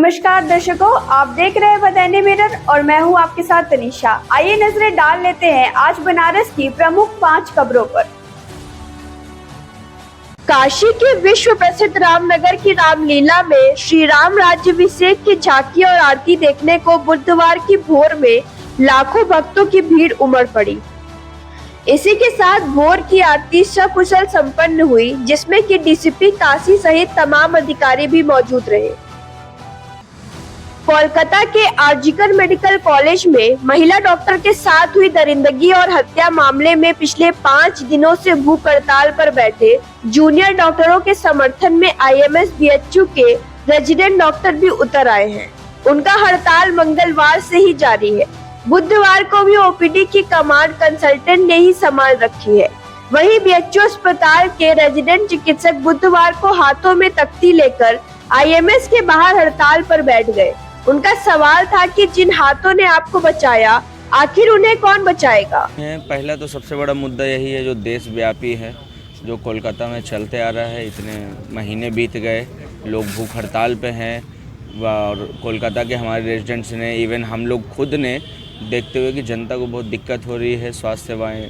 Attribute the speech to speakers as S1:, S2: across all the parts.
S1: नमस्कार दर्शकों, आप देख रहे हैं बतैनी मिरर और मैं हूं आपके साथ तनीषा। आइए नजरें डाल लेते हैं आज बनारस की प्रमुख 5 खबरों पर। काशी के विश्व प्रसिद्ध रामनगर की रामलीला में श्री राम राज्याभिषेक की झांकी और आरती देखने को बुधवार की भोर में लाखों भक्तों की भीड़ उमड़ पड़ी। इसी के साथ भोर की आरती सकुशल संपन्न हुई, जिसमें कि डीसीपी काशी सहित तमाम अधिकारी भी मौजूद रहे। कोलकाता के आरजीकर मेडिकल कॉलेज में महिला डॉक्टर के साथ हुई दरिंदगी और हत्या मामले में पिछले 5 दिनों से भूख हड़ताल पर बैठे जूनियर डॉक्टरों के समर्थन में आईएमएस बीएचयू के रेजिडेंट डॉक्टर भी उतर आए हैं। उनका हड़ताल मंगलवार से ही जारी है। बुधवार को भी ओपीडी की कमांड कंसल्टेंट ने ही संभाल रखी है। वहीं बीएचयू अस्पताल के रेजिडेंट चिकित्सक बुधवार को हाथों में तख्ती लेकर आईएमएस के बाहर हड़ताल पर बैठ गए। उनका सवाल था कि जिन हाथों ने आपको बचाया, आखिर उन्हें कौन बचाएगा।
S2: पहला तो सबसे बड़ा मुद्दा यही है जो देशव्यापी है, जो कोलकाता में चलते आ रहा है। इतने महीने बीत गए, लोग भूख हड़ताल पे हैं और कोलकाता के हमारे रेजिडेंट्स ने, इवन हम लोग खुद ने देखते हुए कि जनता को बहुत दिक्कत हो रही है, स्वास्थ्य सेवाएँ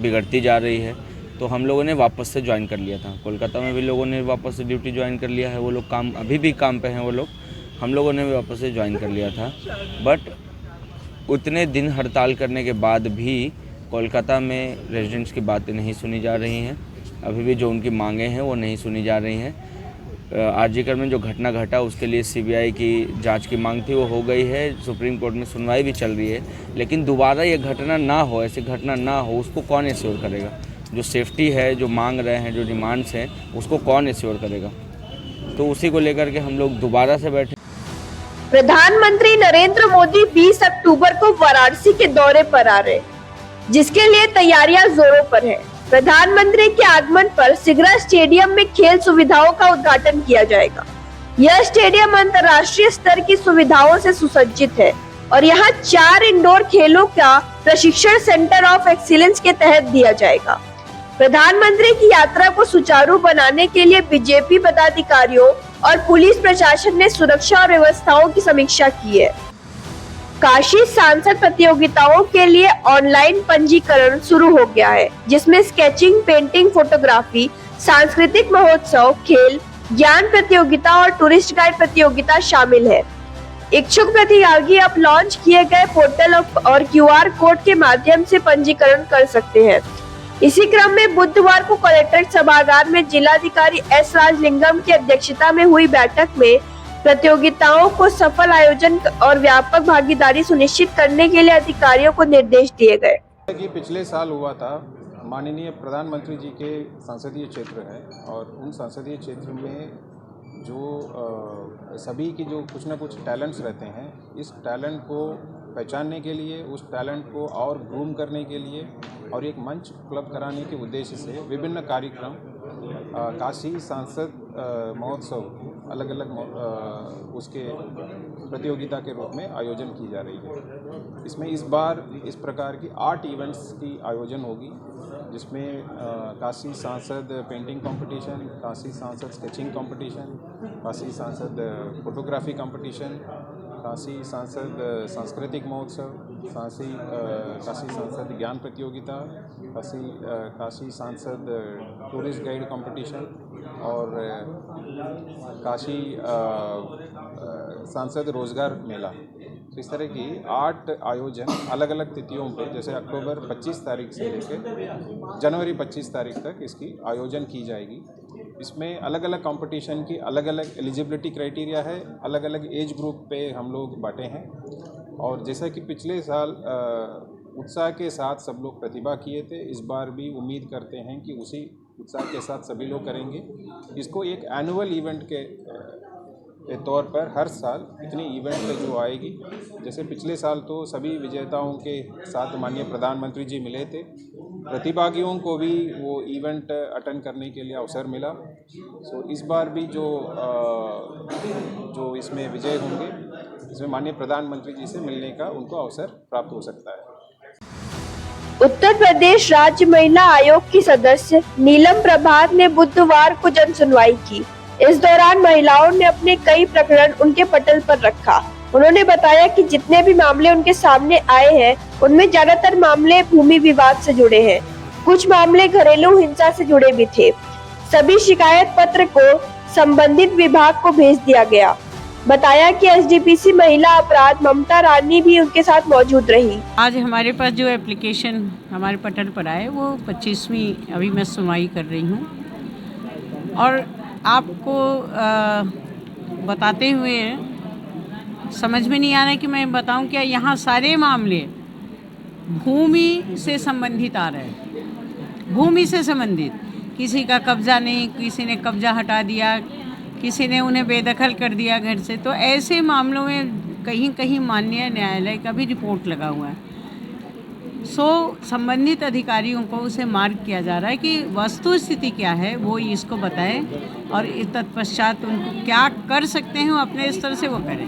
S2: बिगड़ती जा रही है, तो हम लोगों ने वापस से ज्वाइन कर लिया था। कोलकाता में भी लोगों ने वापस से ड्यूटी ज्वाइन कर लिया है। वो लोग काम अभी भी काम पे हैं, वो लोग, हम लोगों ने भी वापस से ज्वाइन कर लिया था। बट उतने दिन हड़ताल करने के बाद भी कोलकाता में रेजिडेंट्स की बातें नहीं सुनी जा रही हैं। अभी भी जो उनकी मांगें हैं वो नहीं सुनी जा रही हैं। आरजीकर में जो घटना घटा उसके लिए सीबीआई की जांच की मांग थी, वो हो गई है। सुप्रीम कोर्ट में सुनवाई भी चल रही है, लेकिन दोबारा ये घटना ना हो, ऐसी घटना ना हो, उसको कौन एश्योर करेगा? जो सेफ्टी है, जो मांग रहे हैं, जो डिमांड्स हैं, उसको कौन एश्योर करेगा? तो उसी को लेकर के हम लोग दोबारा से बैठे।
S1: प्रधानमंत्री नरेंद्र मोदी 20 अक्टूबर को वाराणसी के दौरे पर आ रहे, जिसके लिए तैयारियां जोरों पर है। प्रधानमंत्री के आगमन पर सिगरा स्टेडियम में खेल सुविधाओं का उद्घाटन किया जाएगा। यह स्टेडियम अंतर्राष्ट्रीय स्तर की सुविधाओं से सुसज्जित है और यहाँ 4 इंडोर खेलों का प्रशिक्षण सेंटर ऑफ एक्सीलेंस के तहत दिया जाएगा। प्रधानमंत्री की यात्रा को सुचारू बनाने के लिए बीजेपी पदाधिकारियों और पुलिस प्रशासन ने सुरक्षा और व्यवस्थाओं की समीक्षा की है। काशी सांसद प्रतियोगिताओं के लिए ऑनलाइन पंजीकरण शुरू हो गया है, जिसमें स्केचिंग, पेंटिंग, फोटोग्राफी, सांस्कृतिक महोत्सव, खेल, ज्ञान प्रतियोगिता और टूरिस्ट गाइड प्रतियोगिता शामिल है। इच्छुक प्रतिभागी अब लॉन्च किए गए पोर्टल और क्यूआर कोड के माध्यम से पंजीकरण कर सकते हैं। इसी क्रम में बुधवार को कलेक्ट्रेट सभागार में जिलाधिकारी एस राजलिंगम की अध्यक्षता में हुई बैठक में प्रतियोगिताओं को सफल आयोजन और व्यापक भागीदारी सुनिश्चित करने के लिए अधिकारियों को निर्देश दिए गए।
S3: कि पिछले साल हुआ था, माननीय प्रधानमंत्री जी के संसदीय क्षेत्र है और उन संसदीय क्षेत्र में जो सभी की जो कुछ ना कुछ टैलेंट्स रहते हैं, इस टैलेंट को पहचानने के लिए, उस टैलेंट को और ग्रूम करने के लिए और एक मंच उपलब्ध कराने के उद्देश्य से विभिन्न कार्यक्रम काशी सांसद महोत्सव अलग अलग उसके प्रतियोगिता के रूप में आयोजन की जा रही है। इसमें इस बार इस प्रकार की 8 इवेंट्स की आयोजन होगी, जिसमें काशी सांसद पेंटिंग कंपटीशन, काशी सांसद स्केचिंग कंपटीशन, काशी सांसद फोटोग्राफी कंपटीशन, काशी सांसद सांस्कृतिक महोत्सव, काशी सांसद ज्ञान प्रतियोगिता, काशी सांसद टूरिस्ट गाइड कंपटीशन और काशी सांसद रोजगार मेला। इस तरह की 8 आयोजन अलग अलग तिथियों पे, जैसे अक्टूबर 25 तारीख से लेकर जनवरी 25 तारीख तक इसकी आयोजन की जाएगी। इसमें अलग अलग कंपटीशन की अलग अलग एलिजिबिलिटी क्राइटेरिया है, अलग अलग एज ग्रुप पे हम लोग बांटे हैं। और जैसा कि पिछले साल उत्साह के साथ सब लोग प्रतिभा किए थे, इस बार भी उम्मीद करते हैं कि उसी उत्साह के साथ सभी लोग करेंगे। इसको एक एनुअल इवेंट के तौर पर हर साल इतनी इवेंट जो आएगी, जैसे पिछले साल तो सभी विजेताओं के साथ माननीय प्रधानमंत्री जी मिले थे, प्रतिभागियों को भी वो इवेंट अटेंड करने के लिए अवसर मिला। सो इस बार भी जो इसमें विजय होंगे, इसमें माननीय प्रधानमंत्री जी से मिलने का उनको अवसर प्राप्त हो सकता है।
S1: उत्तर प्रदेश राज्य महिला आयोग की सदस्य नीलम प्रभात ने बुधवार को जन सुनवाई की। इस दौरान महिलाओं ने अपने कई प्रकरण उनके पटल पर रखा। उन्होंने बताया कि जितने भी मामले उनके सामने आए हैं, उनमें ज्यादातर मामले भूमि विवाद से जुड़े हैं। कुछ मामले घरेलू हिंसा से जुड़े भी थे। सभी शिकायत पत्र को संबंधित विभाग को भेज दिया गया। बताया कि एसडीपीसी महिला अपराध ममता रानी भी उनके साथ मौजूद रही।
S4: आज हमारे पास जो एप्लीकेशन हमारे पटल पर आए वो 25वीं अभी मैं सुनवाई कर रही हूँ और आपको बताते हुए समझ में नहीं आ रहा है कि मैं बताऊं क्या। यहाँ सारे मामले भूमि से संबंधित आ रहे हैं। भूमि से संबंधित, किसी का कब्जा नहीं, किसी ने कब्जा हटा दिया, किसी ने उन्हें बेदखल कर दिया घर से। तो ऐसे मामलों में कहीं कहीं माननीय न्यायालय का भी रिपोर्ट लगा हुआ है। संबंधित अधिकारियों को उसे मार्क किया जा रहा है कि वस्तु स्थिति क्या है वो इसको बताएं और तत्पश्चात उनको क्या कर सकते हैं वो अपने स्तर से वो करें।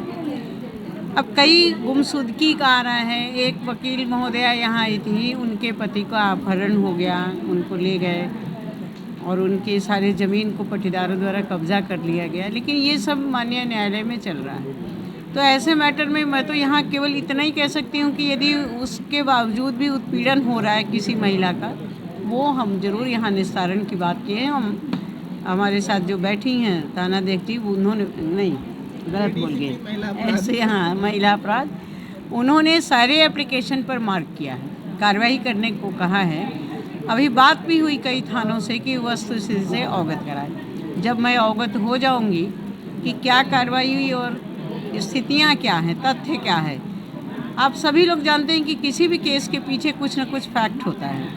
S4: अब कई गुमशुदगी का आ रहा है। एक वकील महोदया यहाँ आई थी, उनके पति का अपहरण हो गया, उनको ले गए और उनके सारे ज़मीन को पट्टीदारों द्वारा कब्जा कर लिया गया। लेकिन ये सब माननीय न्यायालय में चल रहा है। तो ऐसे मैटर में मैं तो यहाँ केवल इतना ही कह सकती हूँ कि यदि उसके बावजूद भी उत्पीड़न हो रहा है किसी महिला का, वो हम जरूर यहाँ निस्तारण की बात किए हैं। हम हमारे साथ जो बैठी हैं ताना देखती, उन्होंने नहीं गलत बोल गए, ऐसे यहाँ महिला अपराध, उन्होंने सारे एप्लीकेशन पर मार्क किया है, कार्रवाई करने को कहा है। अभी बात भी हुई कई थानों से कि वस्तु स्थिति से अवगत कराएं। जब मैं अवगत हो जाऊंगी कि क्या कार्रवाई हुई और स्थितियां क्या हैं, तथ्य क्या है। आप सभी लोग जानते हैं कि किसी भी केस के पीछे कुछ न कुछ फैक्ट होता है।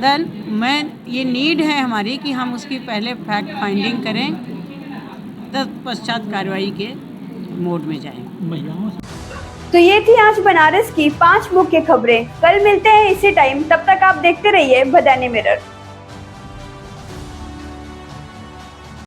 S4: देन ये नीड है हमारी कि हम उसकी पहले फैक्ट फाइंडिंग करें, तत्पश्चात कार्रवाई के मोड में जाएं।
S5: तो ये थी आज बनारस की 5 मुख्य खबरें। कल मिलते हैं इसी टाइम, तब तक आप देखते रहिए बदायूं मिरर।